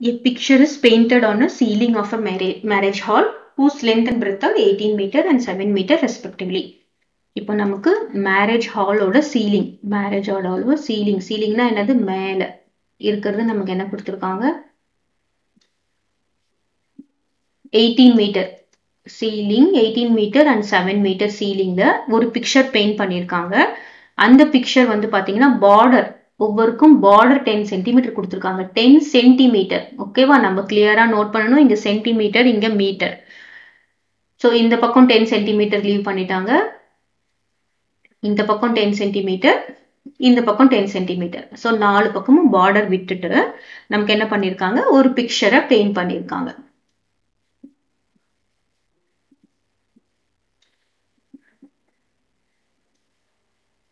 A picture is painted on a ceiling of a marriage hall whose length and breadth are 18 meter and 7 meter respectively. இப்போ நமக்கு marriage ஹாலோட ceiling, marriage ஹாலோட சீலிங்னா என்னது, மேல இருக்கிறது நமக்கு என்ன கொடுத்துருக்காங்க, 18 meter ceiling, 18 meter and 7 meter சீலிங்ல ஒரு பிக்சர் பெயிண்ட் பண்ணியிருக்காங்க. அந்த பிக்சர் வந்து பாத்தீங்கன்னா பார்டர், ஒவ்வொருக்கும் பார்டர் 10 சென்டிமீட்டர் கொடுத்துருக்காங்க. 10 சென்டிமீட்டர், ஓகேவா? நம்ம கிளியரா நோட் பண்ணணும், இங்க சென்டிமீட்டர், இங்க மீட்டர். ஸோ இந்த பக்கம் 10 சென்டிமீட்டர் லீவ் பண்ணிட்டாங்க, இந்த பக்கம் 10 சென்டிமீட்டர், இந்த பக்கம் 10 சென்டிமீட்டர். ஸோ 4 பக்கமும் பார்டர் விட்டுட்டு நமக்கு என்ன பண்ணிருக்காங்க, ஒரு பிக்சரை பெயிண்ட் பண்ணிருக்காங்க.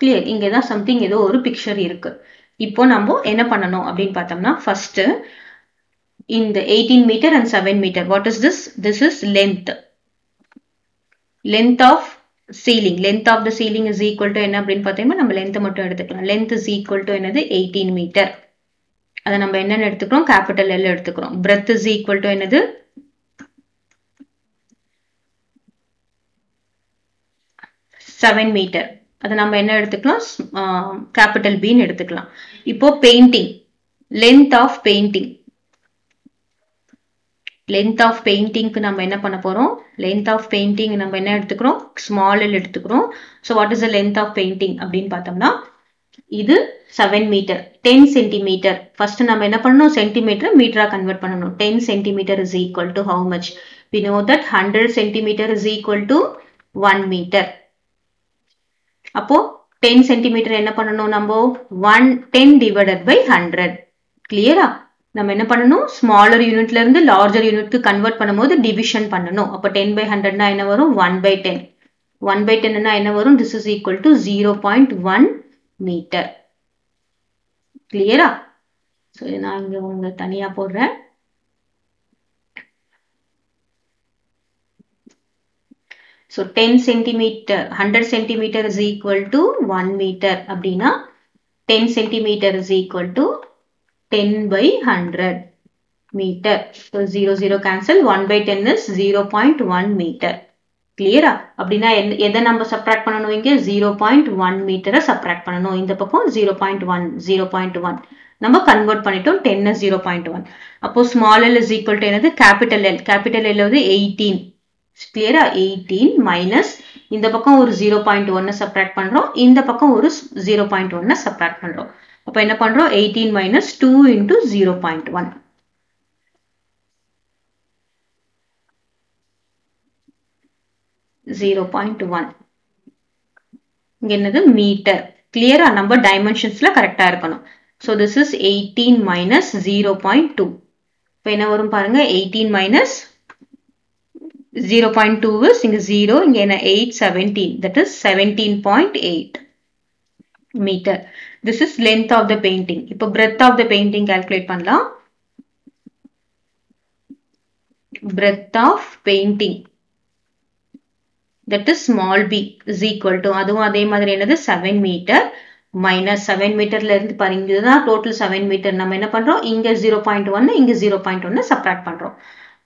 கிளியர்? இங்கதான் சம்திங் ஏதோ ஒரு பிக்சர் இருக்கு. இப்போ நம்ம என்ன பண்ணணும் அப்படின்னு பார்த்தோம்னா, ஃபர்ஸ்ட் இந்த 18 meter and 7 meter, what is this? This is length. Length of ceiling, length of the ceiling is equal to என்ன அப்படின்னு பார்த்தீங்கன்னா, நம்ம length மட்டும் எடுத்துக்கலாம். length is equal to என்னது, 18 மீட்டர். அதை நம்ம என்னன்னு எடுத்துக்கிறோம், கேபிட்டல் L எடுத்துக்கிறோம். breadth is equal to என்னது, 7 மீட்டர். அதை நம்ம என்ன எடுத்துக்கலாம், கேபிட்டல் B ன்னு எடுத்துக்கலாம். இப்போ painting, length of painting, length of painting க்கு நம்ம என்ன பண்ண போறோம், length of painting நம்ம என்ன எடுத்துக்கிறோம், small l எடுத்துக்கிறோம். so what is the length of painting அப்படின்னு பார்த்தோம்னா, இது 7 மீட்டர், 10 சென்டிமீட்டர். ஃபர்ஸ்ட் நம்ம என்ன பண்ணணும், சென்டிமீட்டர் மீட்டரா கன்வெர்ட் பண்ணணும். 10 centimeter is equal to how much? we know that 100 centimeter is equal to 1 meter. அப்போ 10 சென்டிமீட்டர் என்ன பண்ணணும், நம்ம 10 divided by 100. கிளியரா? நம்ம என்ன பண்ணணும், ஸ்மாலர் யூனிட்ல இருந்து லார்ஜர் யூனிட்க்கு கன்வெர்ட் பண்ணும்போது டிவிஷன் பண்ணணும். அப்ப 10 by 100னா என்ன வரும், 1 by 10. 1 by 10 னா என்ன வரும், this is equal to 0.1 meter. கிளியரா? சோ நான் இங்க உங்களுக்கு தனியா போடுறேன். so 10 centimeter, 100 centimeter is equal to 1 meter அப்படின்னா 10 centimeter is equal to 10 by 100 meter. So 0 0 cancel, 1 by 10 is 0.1 meter. கிளியரா? அப்படின்னா எதை நம்ம சப்ராக்ட் பண்ணணும், இங்க 0.1 மீட்டரை சப்ராக்ட் பண்ணணும். இந்த பக்கம் 0.1 0.1 நம்ம கன்வெர்ட் பண்ணிட்டோம். 10 is 0.1. அப்போ small l is equal to என்னது, கேபிட்டல் L. கேபிட்டல் L வந்து 18. கிளியரா? 18 மைனஸ் இந்த பக்கம் ஒரு 0.1 சப்ராக்ட் பண்றோம், இந்த பக்கம் ஒரு 0.1 சப்ராக்ட் பண்றோம். அப்ப என்ன பண்றோம், 18 minus 2 into 0.1. 0.1. இங்க என்னது, மீட்டர். கிளியரா? நம்ம டைமென்ஷன்ஸ்ல கரெக்டா இருக்கணும். so this is 18 minus 0.2. இப்ப என்ன வரும் பாருங்க, 18 minus 0.2 is இங்க 0, இங்க என்ன 8, 17, that is 17.8 meter. This is length of the painting. இப்போ breadth of the painting calculate பண்ணலாம். breadth of painting, that is small b, is equal to, அதுவும் அதே மாதிரி என்னது, 7 மீட்டர் மைனஸ் 7 மீட்டர்ல இருந்து பாருங்க, இதுதான் டோட்டல் 7 மீட்டர். நம்ம என்ன பண்றோம், இங்க 0.1 இங்க 0.1 சப்ராக்ட் பண்றோம்.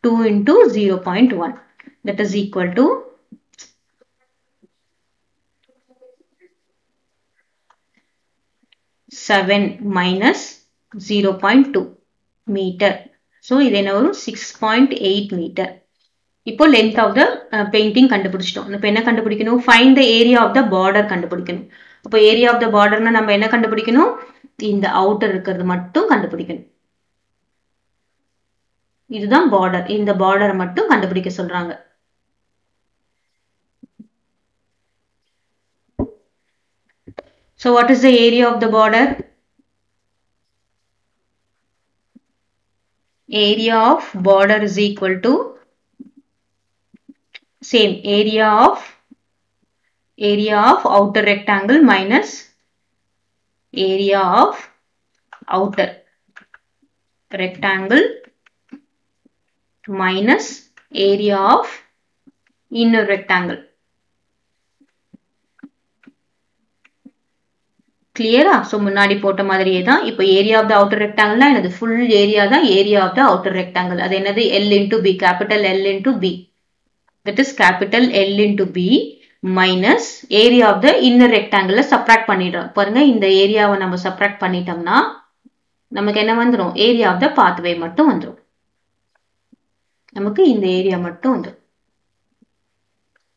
2 into 0.1, that is equal to 7 minus 0.2 meter. so இது என்ன வரும், 6.8 மீட்டர். இப்போ length of the painting கண்டுபிடிச்சிட்டோம். இப்போ என்ன கண்டுபிடிக்கணும், find the area of the border கண்டுபிடிக்கணும். அப்போ area of the borderனா நம்ம என்ன கண்டுபிடிக்கணும், இந்த outer இருக்கிறது மட்டும் கண்டுபிடிக்கணும். இதுதான் border, இந்த border மட்டும் கண்டுபிடிக்க சொல்றாங்க. so what is the area of the border? area of border is equal to same area of outer rectangle minus area of outer rectangle minus area of inner rectangle. கிளியரா? So முன்னாடி போட்ட மாதிரியே தான். இப்போ area of the outer ரெக்டாங்கிள்னா எனது full area தான் area of the outer rectangle. அது என்னது? L into B, capital L into B. That is capital L into B minus area of the inner rectangle subtract பண்ணிடுறோம். பாருங்க இந்த ஏரியாவை நம்ம subtract பண்ணிட்டோம்னா நமக்கு என்ன வந்துரும்? ஏரியா ஆஃப் த பாத்வே மட்டும் வந்துரும். நமக்கு இந்த ஏரியா மட்டும் வந்துரும்.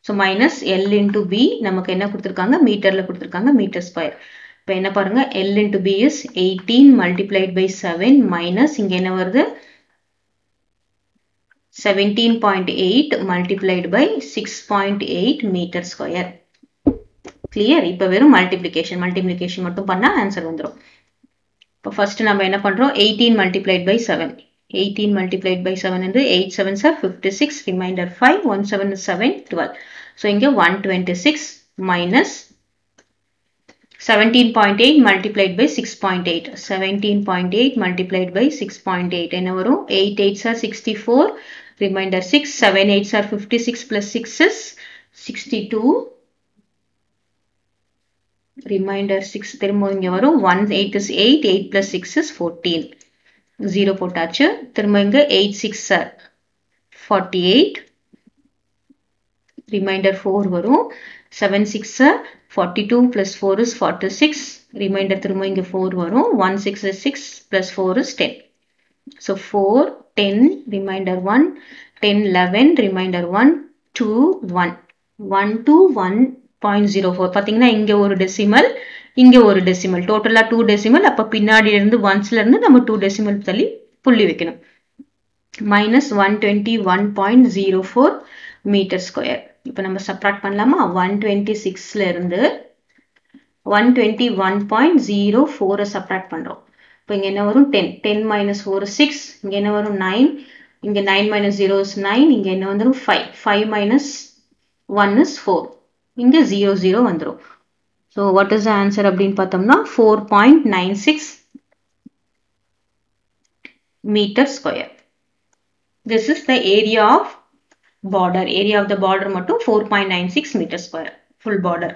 So minus L into B நமக்கு என்ன கொடுத்துருக்காங்க? மீட்டர்ல கொடுத்துருக்காங்க, மீட்டர் ஸ்கொயர். இப்போ என்ன பாருங்க? L into B is 18 multiplied by 7 minus இங்க என்ன வருது? 17.8 multiplied by 6.8 meter square. Clear? இப்போ வெறும் multiplication மட்டும் பண்ணா ஆன்சர் வந்துரும். இப்போ ஃபர்ஸ்ட் நம்ம என்ன பண்றோம்? 18 multiplied by 7. 18 multiplied by 7 என்று 8 7s are 56, remainder 5, 1 7 is 7, 12. So இங்க 126 minus 17.8 multiplied by 6.8. 17.8 multiplied by 6.8. என்ன வரும்? 8 8s are 64, remainder 6, 7 8s are 56 plus 6 is 62. Remainder 6 திரும்ப இங்க வரும். 1 8 is 8, 8 plus 6 is 14. 0 போட்டாச்சு. திரும்ப இங்க 8 6 are 48. Remainder 4 வரும். 7 6 are 42 plus 4 is 46. Remainder திரும்ப இங்க 4 வரும். 1 6 is 6 plus 4 is 10. So 4, 10, remainder 1, 10, 11, remainder 1, 2, 1. 1 to 1.04. பாத்தீங்கன்னா இங்க ஒரு டெசிமல், இங்க ஒரு டெசிமல். டோட்டலா 2 டெசிமல். அப்ப பின்னாடி இருந்து 1ஸ்ல இருந்து நம்ம 2 டெசிமல் தள்ளி புள்ளி வைக்கணும். Minus 121.04 meter square. இப்போ நம்ம சப்ராக்ட் பண்ணலாமா? 126ல இருந்து 121.04 சப்ராக்ட் பண்றோம். இப்போ இங்க என்ன வரும்? 10. 10 minus 4 is 6. இங்க என்ன வரும்? 9. இங்க 9 minus 0 is 9. இங்க என்ன வந்துரும்? 5. 5 minus 1 is 4. இங்க 0 0 வந்துரும். So what is the answer அப்படின்னு பார்த்தோம்னா 4.96 meter square. This is the area of border. Area of the border மட்டும் 4.96 meter square. Full border.